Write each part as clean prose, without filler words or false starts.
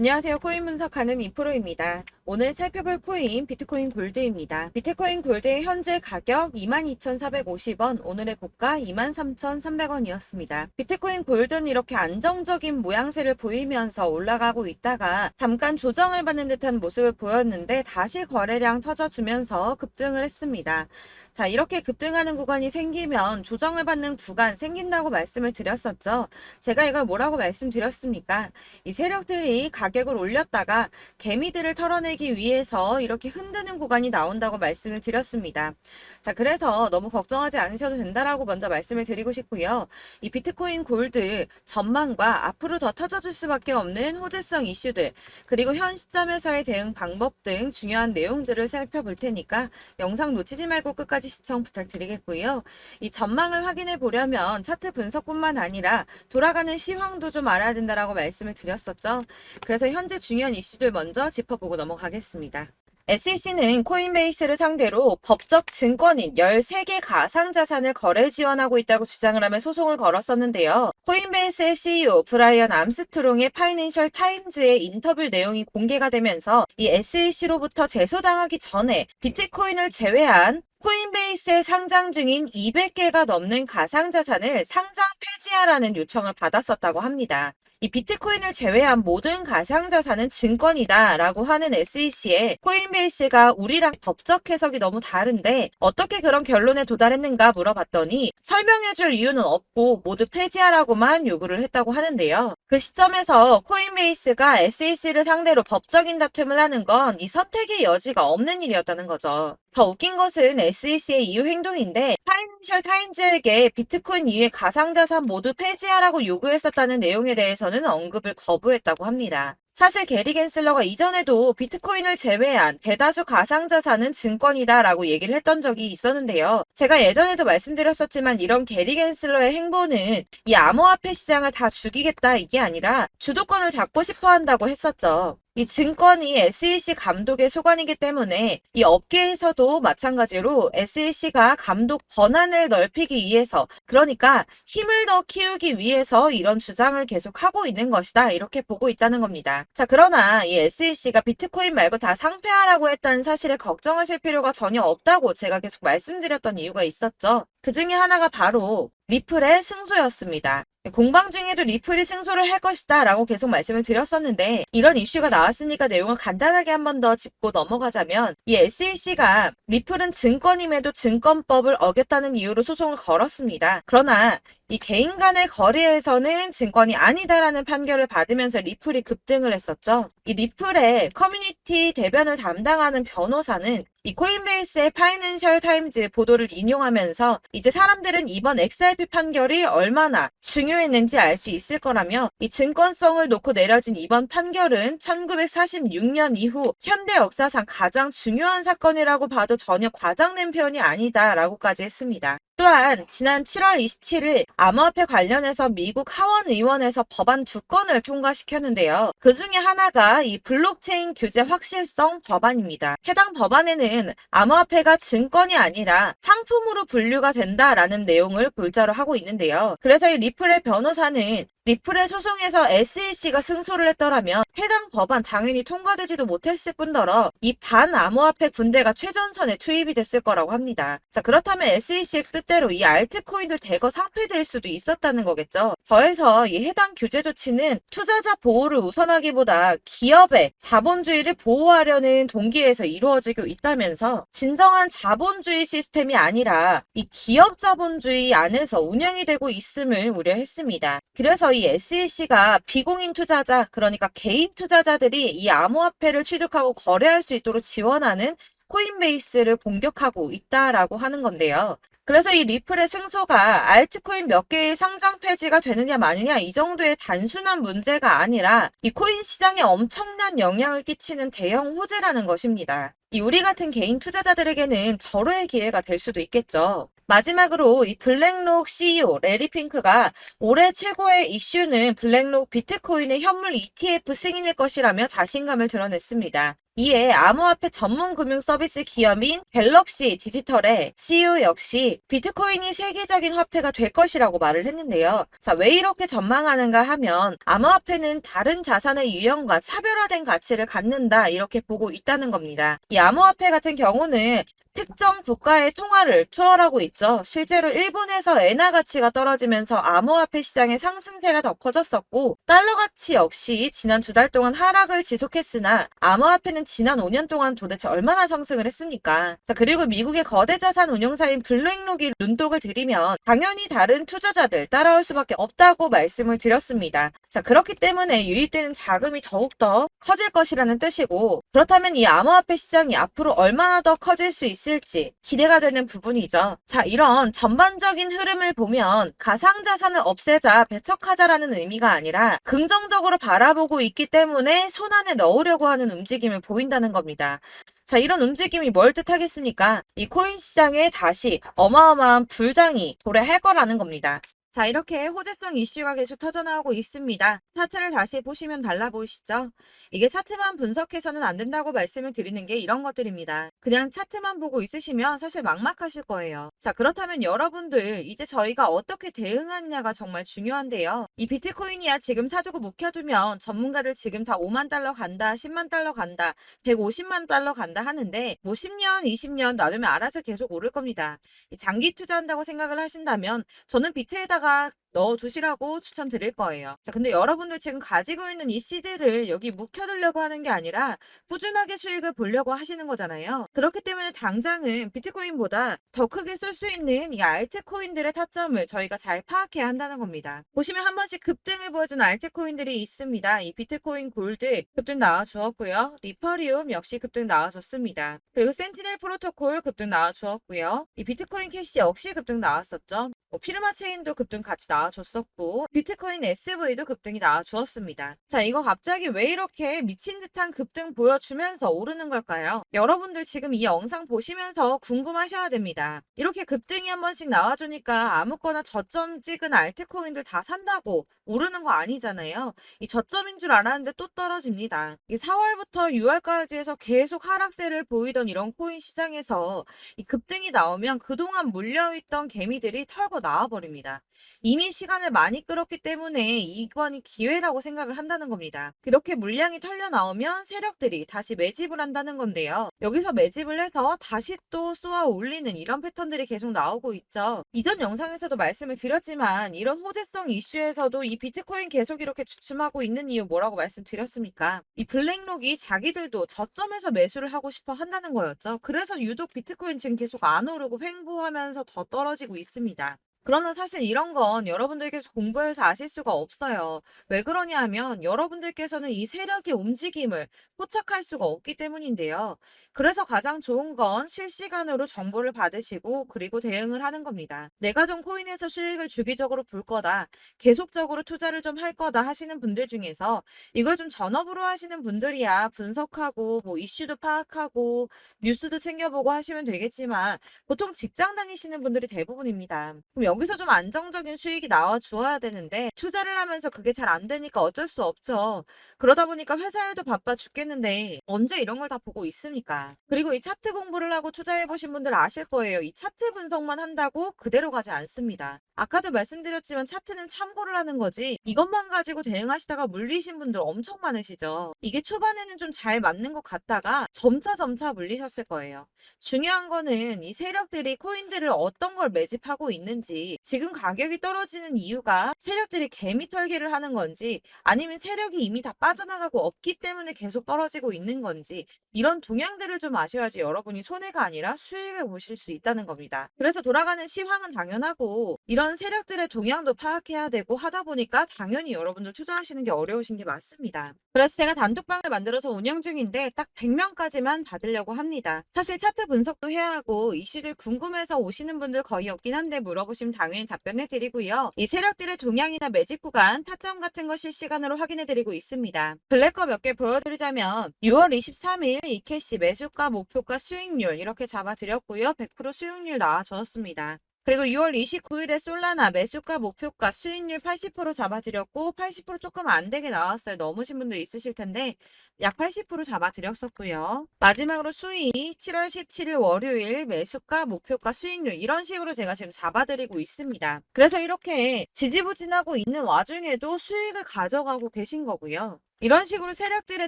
안녕하세요. 코인 분석하는 이프로입니다. 오늘 살펴볼 코인 비트코인 골드입니다. 비트코인 골드의 현재 가격 22,450원, 오늘의 고가 23,300원이었습니다. 비트코인 골드는 이렇게 안정적인 모양새를 보이면서 올라가고 있다가 잠깐 조정을 받는 듯한 모습을 보였는데 다시 거래량 터져주면서 급등을 했습니다. 자, 이렇게 급등하는 구간이 생기면 조정을 받는 구간 생긴다고 말씀을 드렸었죠. 제가 이걸 뭐라고 말씀드렸습니까? 이 세력들이 가격을 올렸다가 개미들을 털어내기 위해서 이렇게 흔드는 구간이 나온다고 말씀을 드렸습니다. 자, 그래서 너무 걱정하지 않으셔도 된다라고 먼저 말씀을 드리고 싶고요. 이 비트코인 골드 전망과 앞으로 더 터져줄 수밖에 없는 호재성 이슈들, 그리고 현 시점에서의 대응 방법 등 중요한 내용들을 살펴볼 테니까 영상 놓치지 말고 끝까지 시청 부탁드리겠고요. 이 전망을 확인해 보려면 차트 분석뿐만 아니라 돌아가는 시황도 좀 알아야 된다라고 말씀을 드렸었죠. 그래서 현재 중요한 이슈들 먼저 짚어보고 넘어가겠습니다. SEC는 코인베이스를 상대로 법적 증권인 13개 가상자산을 거래 지원하고 있다고 주장을 하며 소송을 걸었었는데요. 코인베이스의 CEO 브라이언 암스트롱의 파이낸셜 타임즈의 인터뷰 내용이 공개가 되면서 이 SEC로부터 제소당하기 전에 비트코인을 제외한 코인베이스에 상장 중인 200개가 넘는 가상자산을 상장 폐지하라는 요청을 받았었다고 합니다. 이 비트코인을 제외한 모든 가상자산은 증권이다 라고 하는 SEC에 코인베이스가 우리랑 법적 해석이 너무 다른데 어떻게 그런 결론에 도달했는가 물어봤더니 설명해줄 이유는 없고 모두 폐지하라고만 요구를 했다고 하는데요. 그 시점에서 코인베이스가 SEC를 상대로 법적인 다툼을 하는 건 이 선택의 여지가 없는 일이었다는 거죠. 더 웃긴 것은 SEC의 이후 행동인데 파이낸셜 타임즈에게 비트코인 이외 가상자산 모두 폐지하라고 요구했었다는 내용에 대해서는 언급을 거부했다고 합니다. 사실 게리 겐슬러가 이전에도 비트코인을 제외한 대다수 가상자산은 증권이다라고 얘기를 했던 적이 있었는데요. 제가 예전에도 말씀드렸었지만 이런 게리 겐슬러의 행보는 이 암호화폐 시장을 다 죽이겠다 이게 아니라 주도권을 잡고 싶어 한다고 했었죠. 이 증권이 SEC 감독의 소관이기 때문에 이 업계에서도 마찬가지로 SEC가 감독 권한을 넓히기 위해서 그러니까 힘을 더 키우기 위해서 이런 주장을 계속하고 있는 것이다 이렇게 보고 있다는 겁니다. 자, 그러나 이 SEC가 비트코인 말고 다 상폐하라고 했다는 사실에 걱정하실 필요가 전혀 없다고 제가 계속 말씀드렸던 이유가 있었죠. 그 중에 하나가 바로 리플의 승소였습니다. 공방 중에도 리플이 승소를 할 것이다 라고 계속 말씀을 드렸었는데 이런 이슈가 나왔으니까 내용을 간단하게 한 번 더 짚고 넘어가자면 이 SEC가 리플은 증권임에도 증권법을 어겼다는 이유로 소송을 걸었습니다. 그러나 이 개인 간의 거래에서는 증권이 아니다라는 판결을 받으면서 리플이 급등을 했었죠. 이 리플의 커뮤니티 대변을 담당하는 변호사는 이 코인베이스의 파이낸셜 타임즈 보도를 인용하면서 이제 사람들은 이번 XRP 판결이 얼마나 중요했는지 알 수 있을 거라며 이 증권성을 놓고 내려진 이번 판결은 1946년 이후 현대 역사상 가장 중요한 사건이라고 봐도 전혀 과장된 표현이 아니다라고까지 했습니다. 또한 지난 7월 27일 암호화폐 관련해서 미국 하원 의원에서 법안 2건을 통과시켰는데요. 그 중에 하나가 이 블록체인 규제 확실성 법안입니다. 해당 법안에는 암호화폐가 증권이 아니라 상품으로 분류가 된다라는 내용을 골자로 하고 있는데요. 그래서 이 리플의 변호사는 리플의 소송에서 SEC가 승소를 했더라면 해당 법안 당연히 통과되지도 못했을 뿐더러 이 반암호화폐 군대가 최전선에 투입이 됐을 거라고 합니다. 자, 그렇다면 SEC의 뜻대로 이 알트코인들 대거 상폐될 수도 있었다는 거겠죠. 더해서 이 해당 규제 조치는 투자자 보호를 우선하기보다 기업의 자본주의를 보호하려는 동기에서 이루어지고 있다면서 진정한 자본주의 시스템이 아니라 이 기업 자본주의 안에서 운영이 되고 있음을 우려했습니다. 그래서 이 SEC가 비공인 투자자, 그러니까 개인 투자자들이 이 암호화폐를 취득하고 거래할 수 있도록 지원하는 코인베이스를 공격하고 있다라고 하는 건데요. 그래서 이 리플의 승소가 알트코인 몇 개의 상장 폐지가 되느냐 마느냐 이 정도의 단순한 문제가 아니라 이 코인 시장에 엄청난 영향을 끼치는 대형 호재라는 것입니다. 이 우리 같은 개인 투자자들에게는 절호의 기회가 될 수도 있겠죠. 마지막으로 이 블랙록 CEO 레리 핑크가 올해 최고의 이슈는 블랙록 비트코인의 현물 ETF 승인일 것이라며 자신감을 드러냈습니다. 이에 암호화폐 전문 금융 서비스 기업인 갤럭시 디지털의 CEO 역시 비트코인이 세계적인 화폐가 될 것이라고 말을 했는데요. 자, 왜 이렇게 전망하는가 하면 암호화폐는 다른 자산의 유형과 차별화된 가치를 갖는다 이렇게 보고 있다는 겁니다. 이 암호화폐 같은 경우는 특정 국가의 통화를 초월하고 있죠. 실제로 일본에서 엔화 가치가 떨어지면서 암호화폐 시장의 상승세가 더 커졌었고 달러 가치 역시 지난 2달 동안 하락을 지속했으나 암호화폐는 지난 5년 동안 도대체 얼마나 상승을 했습니까? 자, 그리고 미국의 거대 자산 운용사인 블랙록이 눈독을 들이면 당연히 다른 투자자들 따라올 수밖에 없다고 말씀을 드렸습니다. 자, 그렇기 때문에 유입되는 자금이 더욱더 커질 것이라는 뜻이고 그렇다면 이 암호화폐 시장이 앞으로 얼마나 더 커질 수 있을지 기대가 되는 부분이죠. 자, 이런 전반적인 흐름을 보면 가상자산을 없애자 배척하자라는 의미가 아니라 긍정적으로 바라보고 있기 때문에 손안에 넣으려고 하는 움직임을 보인다는 겁니다. 자, 이런 움직임이 뭘 뜻하겠습니까? 이 코인 시장에 다시 어마어마한 불장이 도래할 거라는 겁니다. 자, 이렇게 호재성 이슈가 계속 터져나오고 있습니다. 차트를 다시 보시면 달라 보이시죠? 이게 차트만 분석해서는 안 된다고 말씀을 드리는 게 이런 것들입니다. 그냥 차트만 보고 있으시면 사실 막막하실 거예요. 자, 그렇다면 여러분들 이제 저희가 어떻게 대응하느냐가 정말 중요한데요. 이 비트코인이야 지금 사두고 묵혀두면 전문가들 지금 다 5만 달러 간다, 10만 달러 간다, 150만 달러 간다 하는데 뭐 10년, 20년 놔두면 알아서 계속 오를 겁니다. 장기 투자한다고 생각을 하신다면 저는 비트에다가 넣어두시라고 추천드릴 거예요. 자, 근데 여러분들 지금 가지고 있는 이 CD를 여기 묵혀두려고 하는 게 아니라 꾸준하게 수익을 보려고 하시는 거잖아요. 그렇기 때문에 당장은 비트코인보다 더 크게 쓸 수 있는 이 알트코인들의 타점을 저희가 잘 파악해야 한다는 겁니다. 보시면 한 번씩 급등을 보여준 알트코인들이 있습니다. 이 비트코인 골드 급등 나와주었고요. 리퍼리움 역시 급등 나와줬습니다. 그리고 센티넬 프로토콜 급등 나와주었고요. 이 비트코인 캐시 역시 급등 나왔었죠. 피르마 체인도 급등 같이 나와줬었고 비트코인 SV도 급등이 나와주었습니다. 자, 이거 갑자기 왜 이렇게 미친 듯한 급등 보여주면서 오르는 걸까요? 여러분들 지금 이 영상 보시면서 궁금하셔야 됩니다. 이렇게 급등이 한 번씩 나와주니까 아무거나 저점 찍은 알트코인들 다 산다고 오르는 거 아니잖아요. 이 저점인 줄 알았는데 또 떨어집니다. 이 4월부터 6월까지 해서 계속 하락세를 보이던 이런 코인 시장에서 이 급등이 나오면 그동안 물려있던 개미들이 털고 나와버립니다. 이미 시간을 많이 끌었기 때문에 이번이 기회라고 생각을 한다는 겁니다. 그렇게 물량이 털려 나오면 세력들이 다시 매집을 한다는 건데요. 여기서 매집을 해서 다시 또 쏘아 올리는 이런 패턴들이 계속 나오고 있죠. 이전 영상에서도 말씀을 드렸지만 이런 호재성 이슈에서도 이 비트코인 계속 이렇게 주춤하고 있는 이유 뭐라고 말씀드렸습니까? 이 블랙록이 자기들도 저점에서 매수를 하고 싶어 한다는 거였죠. 그래서 유독 비트코인 지금 계속 안 오르고 횡보하면서 더 떨어지고 있습니다. 그러나 사실 이런 건 여러분들께서 공부해서 아실 수가 없어요. 왜 그러냐 하면 여러분들께서는 이 세력의 움직임을 포착할 수가 없기 때문인데요. 그래서 가장 좋은 건 실시간으로 정보를 받으시고 그리고 대응을 하는 겁니다. 내가 좀 코인에서 수익을 주기적으로 볼 거다. 계속적으로 투자를 좀 할 거다 하시는 분들 중에서 이걸 좀 전업으로 하시는 분들이야 분석하고 뭐 이슈도 파악하고 뉴스도 챙겨보고 하시면 되겠지만 보통 직장 다니시는 분들이 대부분입니다. 그럼 여기서 좀 안정적인 수익이 나와 주어야 되는데 투자를 하면서 그게 잘 안 되니까 어쩔 수 없죠. 그러다 보니까 회사 일도 바빠 죽겠는데 언제 이런 걸 다 보고 있습니까? 그리고 이 차트 공부를 하고 투자해 보신 분들 아실 거예요. 이 차트 분석만 한다고 그대로 가지 않습니다. 아까도 말씀드렸지만 차트는 참고를 하는 거지 이것만 가지고 대응하시다가 물리신 분들 엄청 많으시죠. 이게 초반에는 좀 잘 맞는 것 같다가 점차 물리셨을 거예요. 중요한 거는 이 세력들이 코인들을 어떤 걸 매집하고 있는지 지금 가격이 떨어지는 이유가 세력들이 개미 털기를 하는 건지 아니면 세력이 이미 다 빠져나가고 없기 때문에 계속 떨어지고 있는 건지 이런 동향들을 좀 아셔야지 여러분이 손해가 아니라 수익을 보실 수 있다는 겁니다. 그래서 돌아가는 시황은 당연하고 이런 세력들의 동향도 파악해야 되고 하다 보니까 당연히 여러분들 투자하시는 게 어려우신 게 맞습니다. 그래서 제가 단톡방을 만들어서 운영 중인데 딱 100명까지만 받으려고 합니다. 사실 차트 분석도 해야 하고 이슈들 궁금해서 오시는 분들 거의 없긴 한데 물어보시면 당연히 답변해 드리고요. 이 세력들의 동향이나 매집 구간, 타점 같은 거 실시간으로 확인해 드리고 있습니다. 블랙거 몇 개 보여드리자면 6월 23일 이캐시 매수가, 목표가, 수익률 이렇게 잡아드렸고요. 100% 수익률 나와줬습니다. 그리고 6월 29일에 솔라나 매수가 목표가 수익률 80% 잡아드렸고 80% 조금 안 되게 나왔어요. 넘으신 분들 있으실 텐데 약 80% 잡아드렸었고요. 마지막으로 수익 7월 17일 월요일 매수가 목표가 수익률 이런 식으로 제가 지금 잡아드리고 있습니다. 그래서 이렇게 지지부진하고 있는 와중에도 수익을 가져가고 계신 거고요. 이런 식으로 세력들의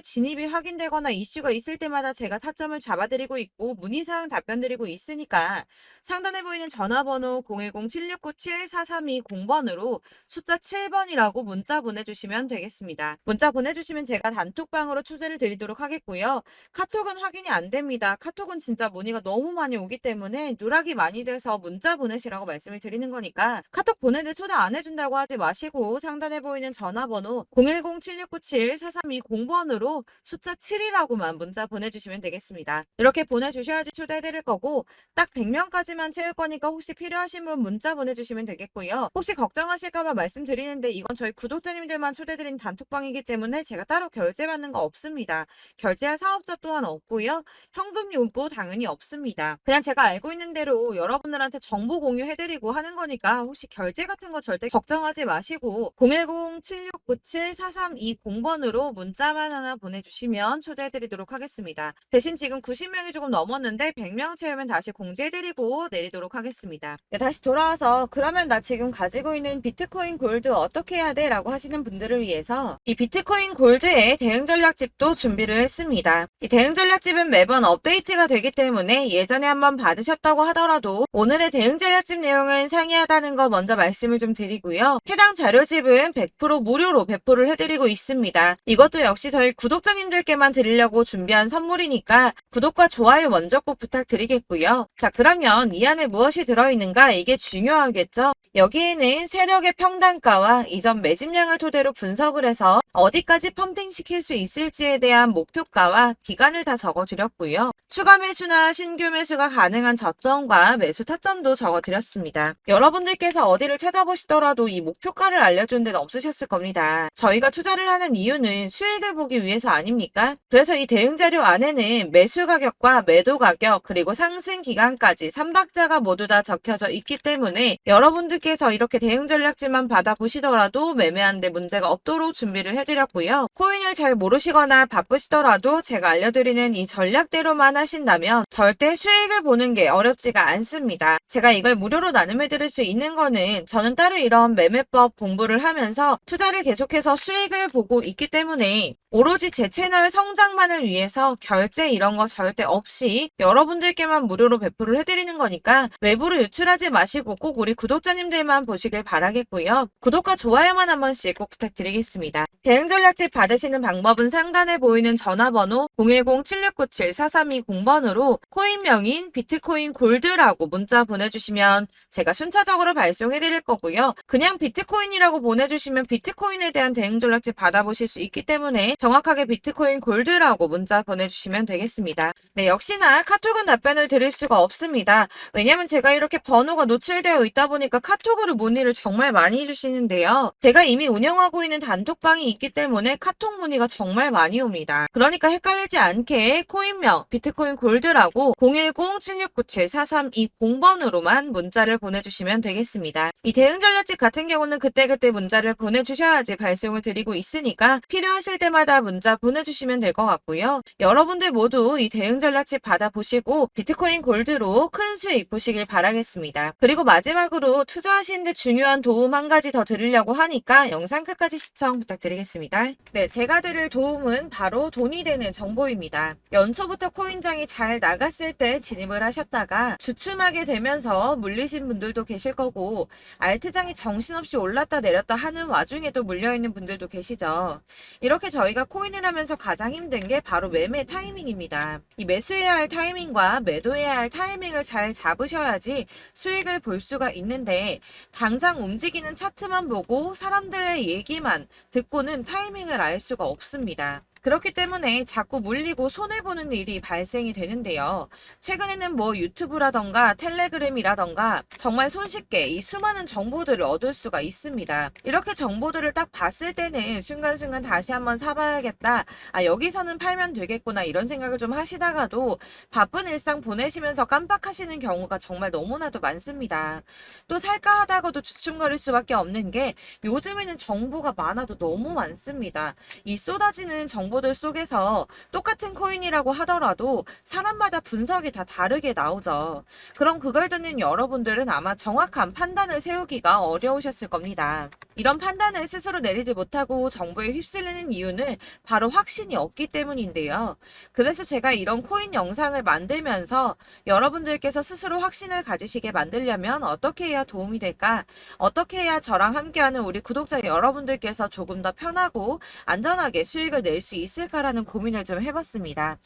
진입이 확인되거나 이슈가 있을 때마다 제가 타점을 잡아드리고 있고 문의사항 답변드리고 있으니까 상단에 보이는 전화번호 010-7697-4320번으로 숫자 7번이라고 문자 보내주시면 되겠습니다. 문자 보내주시면 제가 단톡방으로 초대를 드리도록 하겠고요. 카톡은 확인이 안 됩니다. 카톡은 진짜 문의가 너무 많이 오기 때문에 누락이 많이 돼서 문자 보내시라고 말씀을 드리는 거니까 카톡 보내는데 초대 안 해준다고 하지 마시고 상단에 보이는 전화번호 010-7697-4320번으로 숫자 7이라고만 문자 보내주시면 되겠습니다. 이렇게 보내주셔야지 초대해드릴 거고 딱 100명까지만 채울 거니까 혹시 필요하신 분 문자 보내주시면 되겠고요. 혹시 걱정하실까봐 말씀드리는데 이건 저희 구독자님들만 초대드린 단톡방이기 때문에 제가 따로 결제받는 거 없습니다. 결제할 사업자 또한 없고요. 현금 요구 당연히 없습니다. 그냥 제가 알고 있는 대로 여러분들한테 정보 공유해드리고 하는 거니까 혹시 결제 같은 거 절대 걱정하지 마시고 010-7697-4320번으로 문자만 하나 보내주시면 초대해드리도록 하겠습니다. 대신 지금 90명이 조금 넘었는데 100명 채우면 다시 공지해드리고 내리도록 하겠습니다. 네, 다시 돌아와서 그러면 나 지금 가지고 있는 비트코인 골드 어떻게 해야 돼? 라고 하시는 분들을 위해서 이 비트코인 골드의 대응 전략집도 준비를 했습니다. 이 대응 전략집은 매번 업데이트가 되기 때문에 예전에 한번 받으셨다고 하더라도 오늘의 대응 전략집 내용은 상이하다는 거 먼저 말씀을 좀 드리고요. 해당 자료집은 100% 무료로 배포를 해드리고 있습니다. 이것도 역시 저희 구독자님들께만 드리려고 준비한 선물이니까 구독과 좋아요 먼저 꼭 부탁드리겠고요. 자, 그러면 이 안에 무엇이 들어있는가 이게 중요하겠죠? 여기에는 세력의 평단가와 이전 매집량을 토대로 분석을 해서 어디까지 펌핑시킬 수 있을지에 대한 목표가와 기간을 다 적어드렸고요. 추가 매수나 신규 매수가 가능한 저점과 매수 타점도 적어드렸습니다. 여러분들께서 어디를 찾아보시더라도 이 목표가를 알려준 데는 없으셨을 겁니다. 저희가 투자를 하는 이유는 수익을 보기 위해서 아닙니까? 그래서 이 대응 자료 안에는 매수 가격과 매도 가격 그리고 상승 기간까지 3박자가 모두 다 적혀져 있기 때문에 여러분들께서 이렇게 대응 전략지만 받아보시더라도 매매하는데 문제가 없도록 준비를 해드렸고요. 코인을 잘 모르시거나 바쁘시더라도 제가 알려드리는 이 전략대로만 하신다면 절대 수익을 보는 게 어렵지가 않습니다. 제가 이걸 무료로 나눔해드릴 수 있는 거는 저는 따로 이런 매매법 공부를 하면서 투자를 계속해서 수익을 보고 있기 때문에 오로지 제 채널 성장만을 위해서 결제 이런 거 절대 없이 여러분들께만 무료로 배포를 해드리는 거니까 외부로 유출하지 마시고 꼭 우리 구독자님들만 보시길 바라겠고요. 구독과 좋아요만 한 번씩 꼭 부탁드리겠습니다. 대응 전략집 받으시는 방법은 상단에 보이는 전화번호 010-7697-4320번으로 코인명인 비트코인 골드라고 문자 보내주시면 제가 순차적으로 발송해드릴 거고요. 그냥 비트코인이라고 보내주시면 비트코인에 대한 대응 전략집 받아보실 수 있기 때문에 정확하게 비트코인 골드라고 문자 보내주시면 되겠습니다. 네, 역시나 카톡은 답변을 드릴 수가 없습니다. 왜냐면 제가 이렇게 번호가 노출되어 있다 보니까 카톡으로 문의를 정말 많이 해주시는데요. 제가 이미 운영하고 있는 단톡방이 있기 때문에 카톡 문의가 정말 많이 옵니다. 그러니까 헷갈리지 않게 코인명 비트코인 골드라고 010-7697-4320번으로만 문자를 보내주시면 되겠습니다. 이 대응 전략집 같은 경우는 그때그때 문자를 보내주셔야지 발송을 드리고 있으니까 필요하실 때마다 문자 보내주시면 될 것 같고요. 여러분들 모두 이 대응 전략집 받아보시고 비트코인 골드로 큰 수익 보시길 바라겠습니다. 그리고 마지막으로 투자하시는데 중요한 도움 한 가지 더 드리려고 하니까 영상 끝까지 시청 부탁드리겠습니다. 네, 제가 드릴 도움은 바로 돈이 되는 정보입니다. 연초부터 코인장이 잘 나갔을 때 진입을 하셨다가 주춤하게 되면서 물리신 분들도 계실 거고 알트장이 정신없이 올랐다 내렸다 하는 와중에도 물려있는 분들도 계시죠. 이렇게 저희가 코인을 하면서 가장 힘든 게 바로 매매 타이밍입니다. 이 매수해야 할 타이밍과 매도해야 할 타이밍을 잘 잡으셔야지 수익을 볼 수가 있는데 당장 움직이는 차트만 보고 사람들의 얘기만 듣고는 타이밍을 알 수가 없습니다. 그렇기 때문에 자꾸 물리고 손해보는 일이 발생이 되는데요. 최근에는 뭐 유튜브라던가 텔레그램이라던가 정말 손쉽게 이 수많은 정보들을 얻을 수가 있습니다. 이렇게 정보들을 딱 봤을 때는 순간순간 다시 한번 사봐야겠다. 아, 여기서는 팔면 되겠구나. 이런 생각을 좀 하시다가도 바쁜 일상 보내시면서 깜빡하시는 경우가 정말 너무나도 많습니다. 또 살까 하다가도 주춤거릴 수밖에 없는 게 요즘에는 정보가 많아도 너무 많습니다. 이 쏟아지는 정보들 속에서 똑같은 코인이라고 하더라도 사람마다 분석이 다 다르게 나오죠. 그럼 그걸 듣는 여러분들은 아마 정확한 판단을 세우기가 어려우셨을 겁니다. 이런 판단을 스스로 내리지 못하고 정보에 휩쓸리는 이유는 바로 확신이 없기 때문인데요. 그래서 제가 이런 코인 영상을 만들면서 여러분들께서 스스로 확신을 가지시게 만들려면 어떻게 해야 도움이 될까? 어떻게 해야 저랑 함께하는 우리 구독자 여러분들께서 조금 더 편하고 안전하게 수익을 낼 수 있을까라는 고민을 좀 해봤습니다.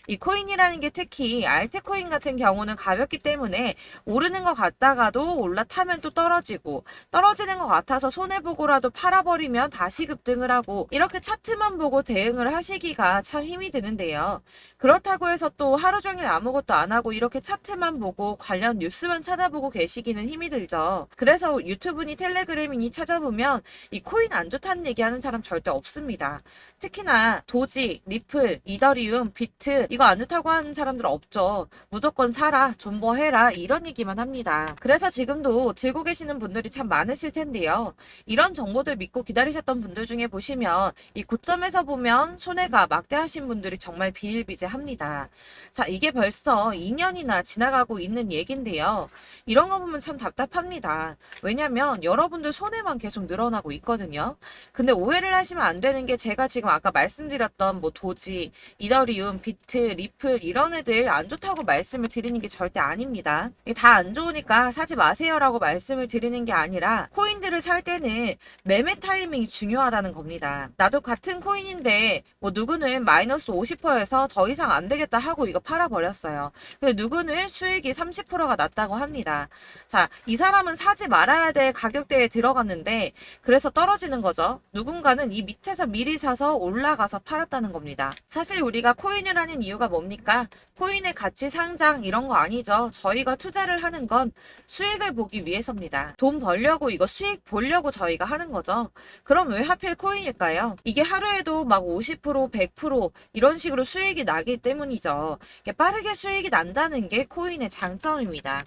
이 코인이라는 게 특히 알트코인 같은 경우는 가볍기 때문에 오르는 것 같다가도 올라타면 또 떨어지고 떨어지는 것 같아서 손해보고라도 팔아버리면 다시 급등을 하고 이렇게 차트만 보고 대응을 하시기가 참 힘이 드는데요. 그렇다고 해서 또 하루 종일 아무것도 안 하고 이렇게 차트만 보고 관련 뉴스만 찾아보고 계시기는 힘이 들죠. 그래서 유튜브니 텔레그램이니 찾아보면 이 코인 안 좋다는 얘기하는 사람 절대 없습니다. 특히나 도지, 리플, 이더리움, 비트 이거 안 좋다고 하는 사람들 없죠. 무조건 사라, 존버해라 이런 얘기만 합니다. 그래서 지금도 들고 계시는 분들이 참 많으실 텐데요. 이런 정보들 믿고 기다리셨던 분들 중에 보시면 이 고점에서 보면 손해가 막대하신 분들이 정말 비일비재합니다. 자, 이게 벌써 2년이나 지나가고 있는 얘긴데요. 이런 거 보면 참 답답합니다. 왜냐면 여러분들 손해만 계속 늘어나고 있거든요. 근데 오해를 하시면 안 되는 게 제가 지금 아까 말씀드렸던 뭐 도지, 이더리움, 비트, 리플 이런 애들 안 좋다고 말씀을 드리는 게 절대 아닙니다. 다 안 좋으니까 사지 마세요라고 말씀을 드리는 게 아니라 코인들을 살 때는 매매 타이밍이 중요하다는 겁니다. 나도 같은 코인인데 뭐 누구는 마이너스 50%에서 더 이상 안 되겠다 하고 이거 팔아버렸어요. 근데 누구는 수익이 30%가 났다고 합니다. 자, 이 사람은 사지 말아야 될 가격대에 들어갔는데 그래서 떨어지는 거죠. 누군가는 이 밑에서 미리 사서 올라가서 팔았다는 겁니다. 사실 우리가 코인을 하는 이유가 뭡니까? 코인의 가치 상장 이런 거 아니죠. 저희가 투자를 하는 건 수익을 보기 위해서입니다. 돈 벌려고 이거 수익 보려고 저희가 하는 거죠. 그럼 왜 하필 코인일까요? 이게 하루에도 막 50%, 100% 이런 식으로 수익이 나기 때문이죠. 빠르게 수익이 난다는 게 코인의 장점입니다.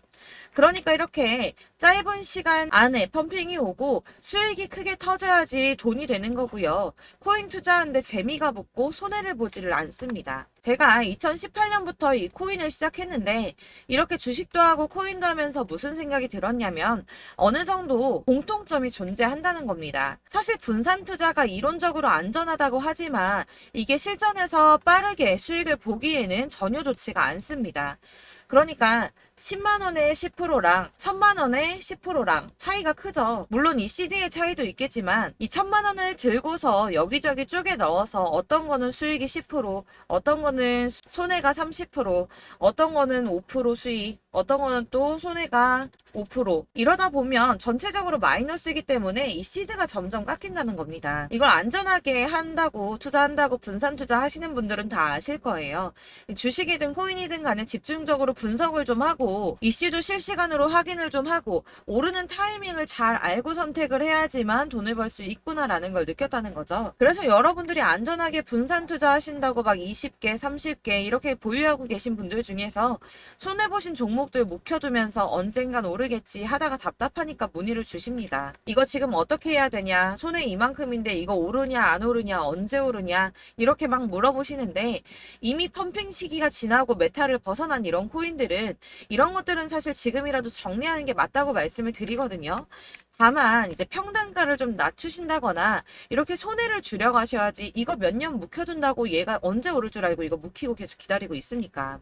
그러니까 이렇게 짧은 시간 안에 펌핑이 오고 수익이 크게 터져야지 돈이 되는 거고요. 코인 투자하는데 재미가 붙고 손해를 보지를 않습니다. 제가 2018년부터 이 코인을 시작했는데 이렇게 주식도 하고 코인도 하면서 무슨 생각이 들었냐면 어느 정도 공통점이 존재한다는 겁니다. 사실 분산 투자가 이론적으로 안전하다고 하지만 이게 실전에서 빠르게 수익을 보기에는 전혀 좋지가 않습니다. 그러니까 10만 원에 10%랑 1000만 원에 10%랑 차이가 크죠. 물론 이 CD의 차이도 있겠지만 이 1000만 원을 들고서 여기저기 쪼개 넣어서 어떤 거는 수익이 10%, 어떤 거는 손해가 30%, 어떤 거는 5% 수익, 어떤 거는 또 손해가 5%. 이러다 보면 전체적으로 마이너스이기 때문에 이 시드가 점점 깎인다는 겁니다. 이걸 안전하게 한다고 투자한다고 분산 투자하시는 분들은 다 아실 거예요. 주식이든 코인이든 간에 집중적으로 분석을 좀 하고 이슈도 실시간으로 확인을 좀 하고 오르는 타이밍을 잘 알고 선택을 해야지만 돈을 벌 수 있구나라는 걸 느꼈다는 거죠. 그래서 여러분들이 안전하게 분산 투자하신다고 막 20개, 30개 이렇게 보유하고 계신 분들 중에서 손해보신 종목들 묵혀두면서 언젠간 오르겠지 하다가 답답하니까 문의를 주십니다. 이거 지금 어떻게 해야 되냐? 손해 이만큼인데 이거 오르냐 안 오르냐 언제 오르냐 이렇게 막 물어보시는데 이미 펌핑 시기가 지나고 메타를 벗어난 이런 코인들은 이런 것들은 사실 지금이라도 정리하는 게 맞다고 말씀을 드리거든요. 다만 이제 평단가를 좀 낮추신다거나 이렇게 손해를 줄여가셔야지 이거 몇 년 묵혀둔다고 얘가 언제 오를 줄 알고 이거 묵히고 계속 기다리고 있습니까?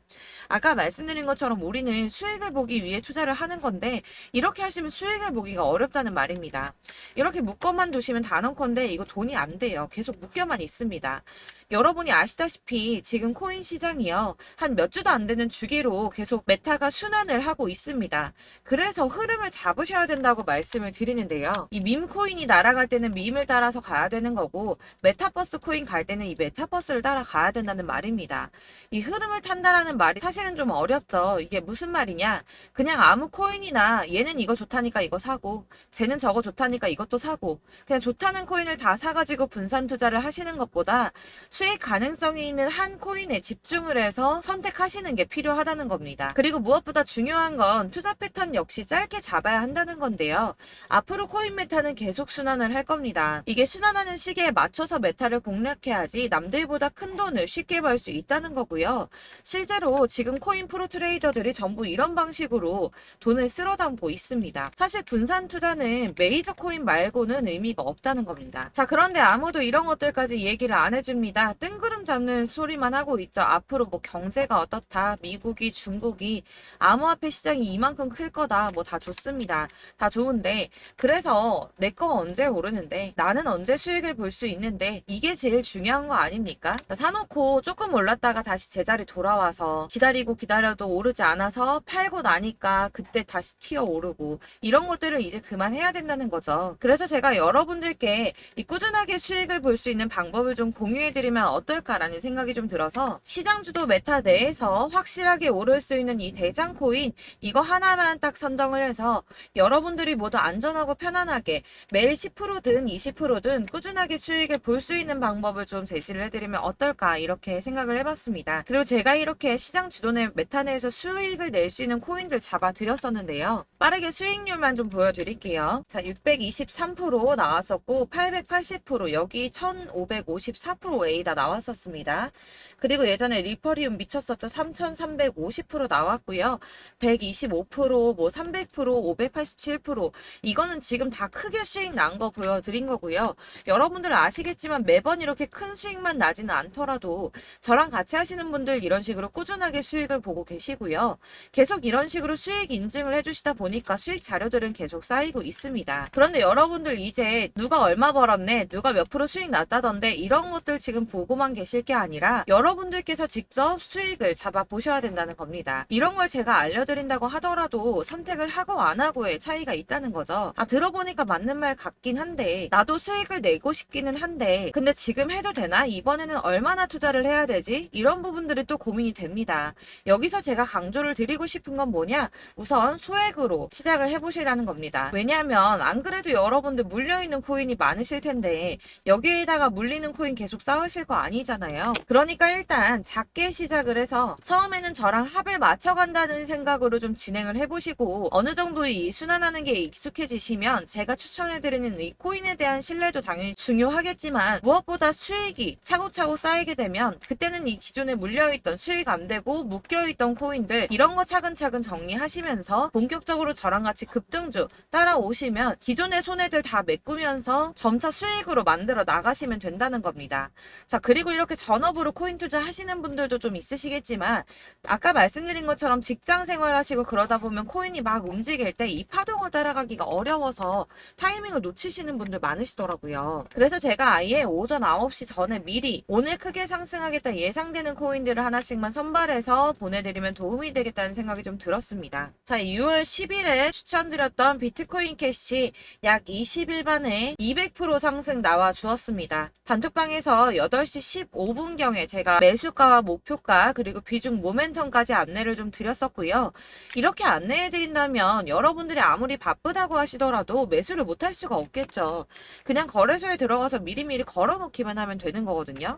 아까 말씀드린 것처럼 우리는 수익을 보기 위해 투자를 하는 건데 이렇게 하시면 수익을 보기가 어렵다는 말입니다. 이렇게 묶어만 두시면 단언컨대 이거 돈이 안 돼요. 계속 묶여만 있습니다. 여러분이 아시다시피 지금 코인 시장이요. 한 몇 주도 안 되는 주기로 계속 메타가 순환을 하고 있습니다. 그래서 흐름을 잡으셔야 된다고 말씀을 드리는데요. 이 밈 코인이 날아갈 때는 밈을 따라서 가야 되는 거고, 메타버스 코인 갈 때는 이 메타버스를 따라가야 된다는 말입니다. 이 흐름을 탄다라는 말이 사실은 좀 어렵죠. 이게 무슨 말이냐? 그냥 아무 코인이나 얘는 이거 좋다니까 이거 사고, 쟤는 저거 좋다니까 이것도 사고, 그냥 좋다는 코인을 다 사가지고 분산 투자를 하시는 것보다 수익 가능성이 있는 한 코인에 집중을 해서 선택하시는 게 필요하다는 겁니다. 그리고 무엇보다 중요한 건 투자 패턴 역시 짧게 잡아야 한다는 건데요. 앞으로 코인 메타는 계속 순환을 할 겁니다. 이게 순환하는 시기에 맞춰서 메타를 공략해야지 남들보다 큰 돈을 쉽게 벌 수 있다는 거고요. 실제로 지금 코인 프로 트레이더들이 전부 이런 방식으로 돈을 쓸어 담고 있습니다. 사실 분산 투자는 메이저 코인 말고는 의미가 없다는 겁니다. 자, 그런데 아무도 이런 것들까지 얘기를 안 해줍니다. 뜬구름 잡는 소리만 하고 있죠. 앞으로 뭐 경제가 어떻다, 미국이, 중국이, 암호화폐 시장이 이만큼 클 거다, 뭐 다 좋습니다. 다 좋은데, 그래서 내 거 언제 오르는데, 나는 언제 수익을 볼 수 있는데, 이게 제일 중요한 거 아닙니까? 사놓고 조금 올랐다가 다시 제자리 돌아와서 기다리고 기다려도 오르지 않아서 팔고 나니까 그때 다시 튀어 오르고, 이런 것들을 이제 그만해야 된다는 거죠. 그래서 제가 여러분들께 이 꾸준하게 수익을 볼 수 있는 방법을 좀 공유해드리면 어떨까라는 생각이 좀 들어서, 시장주도 메타 내에서 확실하게 오를 수 있는 이 대장 코인, 이거 하나만 딱 선정을 해서 여러분들이 모두 안전하고 편안하게 매일 10%든 20%든 꾸준하게 수익을 볼 수 있는 방법을 좀 제시를 해드리면 어떨까, 이렇게 생각을 해봤습니다. 그리고 제가 이렇게 시장 주도내 메타 내에서 수익을 낼 수 있는 코인들 잡아드렸었는데요. 빠르게 수익률만 좀 보여드릴게요. 자, 623% 나왔었고 880%, 여기 1554%A 다 나왔었습니다. 그리고 예전에 리퍼리움 미쳤었죠. 3350% 나왔고요. 125%, 뭐 300%, 587%, 이거는 지금 다 크게 수익 난 거 보여드린 거고요. 여러분들 아시겠지만 매번 이렇게 큰 수익만 나지는 않더라도 저랑 같이 하시는 분들 이런 식으로 꾸준하게 수익을 보고 계시고요. 계속 이런 식으로 수익 인증을 해주시다 보니까 수익 자료들은 계속 쌓이고 있습니다. 그런데 여러분들 이제 누가 얼마 벌었네, 누가 몇 프로 수익 났다던데, 이런 것들 지금 보고만 계실 게 아니라 여러분들께서 직접 수익을 잡아 보셔야 된다는 겁니다. 이런 걸 제가 알려드린다고 하더라도 선택을 하고 안 하고의 차이가 있다는 거죠. 아, 들어보니까 맞는 말 같긴 한데, 나도 수익을 내고 싶기는 한데 근데 지금 해도 되나? 이번에는 얼마나 투자를 해야 되지? 이런 부분들이 또 고민이 됩니다. 여기서 제가 강조를 드리고 싶은 건 뭐냐? 우선 소액으로 시작을 해보시라는 겁니다. 왜냐하면 안 그래도 여러분들 물려있는 코인이 많으실 텐데 여기에다가 물리는 코인 계속 쌓으실 거 아니잖아요. 그러니까 일단 작게 시작을 해서 처음에는 저랑 합을 맞춰간다는 생각으로 좀 진행을 해보시고, 어느 정도 이 순환하는 게 익숙해지시면 제가 추천해드리는 이 코인에 대한 신뢰도 당연히 중요하겠지만, 무엇보다 수익이 차곡차곡 쌓이게 되면 그때는 이 기존에 물려있던 수익 안 되고 묶여있던 코인들, 이런 거 차근차근 정리하시면서 본격적으로 저랑 같이 급등주 따라오시면 기존의 손해들 다 메꾸면서 점차 수익으로 만들어 나가시면 된다는 겁니다. 자, 그리고 이렇게 전업으로 코인 투자 하시는 분들도 좀 있으시겠지만, 아까 말씀드린 것처럼 직장 생활하시고 그러다 보면 코인이 막 움직일 때 이 파동을 따라가기가 어려워서 타이밍을 놓치시는 분들 많으시더라고요. 그래서 제가 아예 오전 9시 전에 미리 오늘 크게 상승하겠다 예상되는 코인들을 하나씩만 선발해서 보내드리면 도움이 되겠다는 생각이 좀 들었습니다. 자, 6월 10일에 추천드렸던 비트코인 캐시 약 20일 만에 200% 상승 나와 주었습니다. 단톡방에서 8시 15분경에 제가 매수가와 목표가 그리고 비중 모멘텀까지 안내를 좀 드렸었고요. 이렇게 안내해드린다면 여러분들이 아무리 바쁘다고 하시더라도 매수를 못할 수가 없겠죠. 그냥 거래소에 들어가서 미리미리 걸어놓기만 하면 되는 거거든요.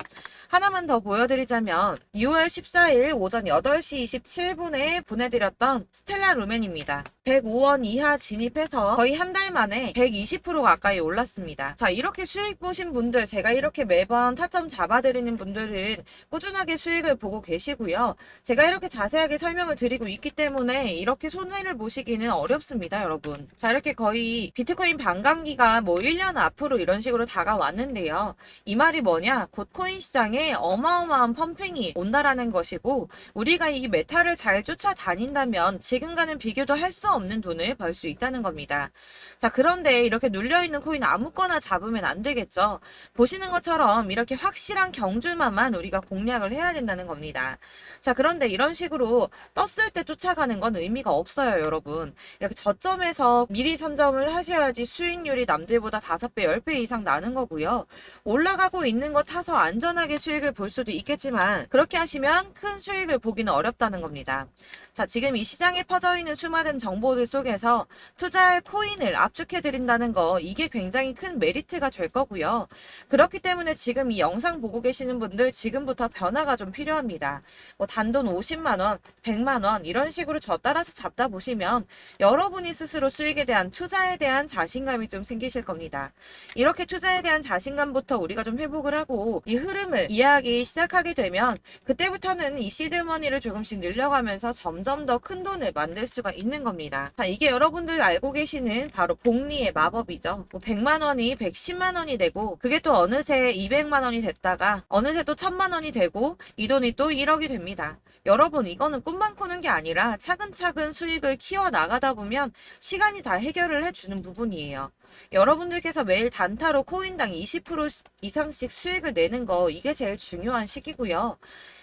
하나만 더 보여드리자면 6월 14일 오전 8시 27분에 보내드렸던 스텔라 루멘입니다. 105원 이하 진입해서 거의 한 달 만에 120% 가까이 올랐습니다. 자, 이렇게 수익 보신 분들, 제가 이렇게 매번 타점 잡아드리는 분들은 꾸준하게 수익을 보고 계시고요. 제가 이렇게 자세하게 설명을 드리고 있기 때문에 이렇게 손해를 보시기는 어렵습니다, 여러분. 자, 이렇게 거의 비트코인 반감기가 뭐 1년 앞으로 이런 식으로 다가왔는데요. 이 말이 뭐냐? 곧 코인 시장에 어마어마한 펌핑이 온다라는 것이고, 우리가 이 메타를 잘 쫓아다닌다면 지금과는 비교도 할 수 없는 돈을 벌 수 있다는 겁니다. 자, 그런데 이렇게 눌려있는 코인 아무거나 잡으면 안 되겠죠. 보시는 것처럼 이렇게 확실한 경주만만 우리가 공략을 해야 된다는 겁니다. 자, 그런데 이런 식으로 떴을 때 쫓아가는 건 의미가 없어요, 여러분. 이렇게 저점에서 미리 선점을 하셔야지 수익률이 남들보다 5배, 10배 이상 나는 거고요. 올라가고 있는 거 타서 안전하게 수익을 볼 수도 있겠지만 그렇게 하시면 큰 수익을 보기는 어렵다는 겁니다. 자, 지금 이 시장에 퍼져 있는 수많은 정보들 속에서 투자할 코인을 압축해 드린다는 거, 이게 굉장히 큰 메리트가 될 거고요. 그렇기 때문에 지금 이 영상 보고 계시는 분들 지금부터 변화가 좀 필요합니다. 뭐 단돈 50만 원, 100만 원 이런 식으로 저 따라서 잡다 보시면 여러분이 스스로 수익에 대한, 투자에 대한 자신감이 좀 생기실 겁니다. 이렇게 투자에 대한 자신감부터 우리가 좀 회복을 하고 이 흐름을 이해하기 시작하게 되면 그때부터는 이 시드머니를 조금씩 늘려가면서 점점 더 큰 돈을 만들 수가 있는 겁니다. 자, 이게 여러분들 알고 계시는 바로 복리의 마법이죠. 뭐 100만 원이 110만 원이 되고 그게 또 어느새 200만 원이 됐다가 어느새 또 1000만 원이 되고 이 돈이 또 1억이 됩니다. 여러분, 이거는 꿈만 꾸는 게 아니라 차근차근 수익을 키워 나가다 보면 시간이 다 해결을 해주는 부분이에요. 여러분들께서 매일 단타로 코인당 20% 이상씩 수익을 내는 거, 이게 제일 중요한 시기고요.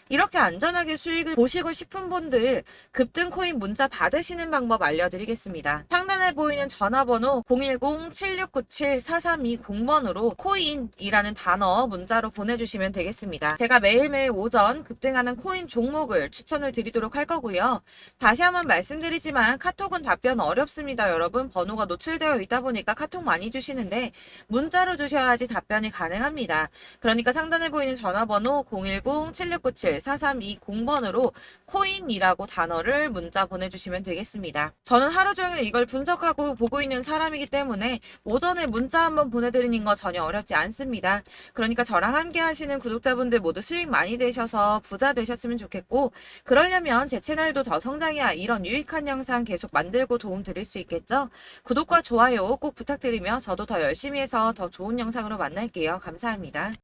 이렇게 안전하게 수익을 보시고 싶은 분들 급등 코인 문자 받으시는 방법 알려드리겠습니다. 상단에 보이는 전화번호 010-7697-4320번으로 코인이라는 단어 문자로 보내주시면 되겠습니다. 제가 매일매일 오전 급등하는 코인 종목을 추천을 드리도록 할 거고요. 다시 한번 말씀드리지만 카톡은 답변 어렵습니다. 여러분, 번호가 노출되어 있다 보니까 카톡 많이 주시는데 문자로 주셔야지 답변이 가능합니다. 그러니까 상단에 보이는 전화번호 010-7697-4320번으로 코인이라고 단어를 문자 보내주시면 되겠습니다. 저는 하루 종일 이걸 분석하고 보고 있는 사람이기 때문에 오전에 문자 한번 보내드리는 거 전혀 어렵지 않습니다. 그러니까 저랑 함께 하시는 구독자분들 모두 수익 많이 되셔서 부자 되셨으면 좋겠고, 그러려면 제 채널도 더 성장해야 이런 유익한 영상 계속 만들고 도움 드릴 수 있겠죠? 구독과 좋아요 꼭 부탁드리며 저도 더 열심히 해서 더 좋은 영상으로 만날게요. 감사합니다.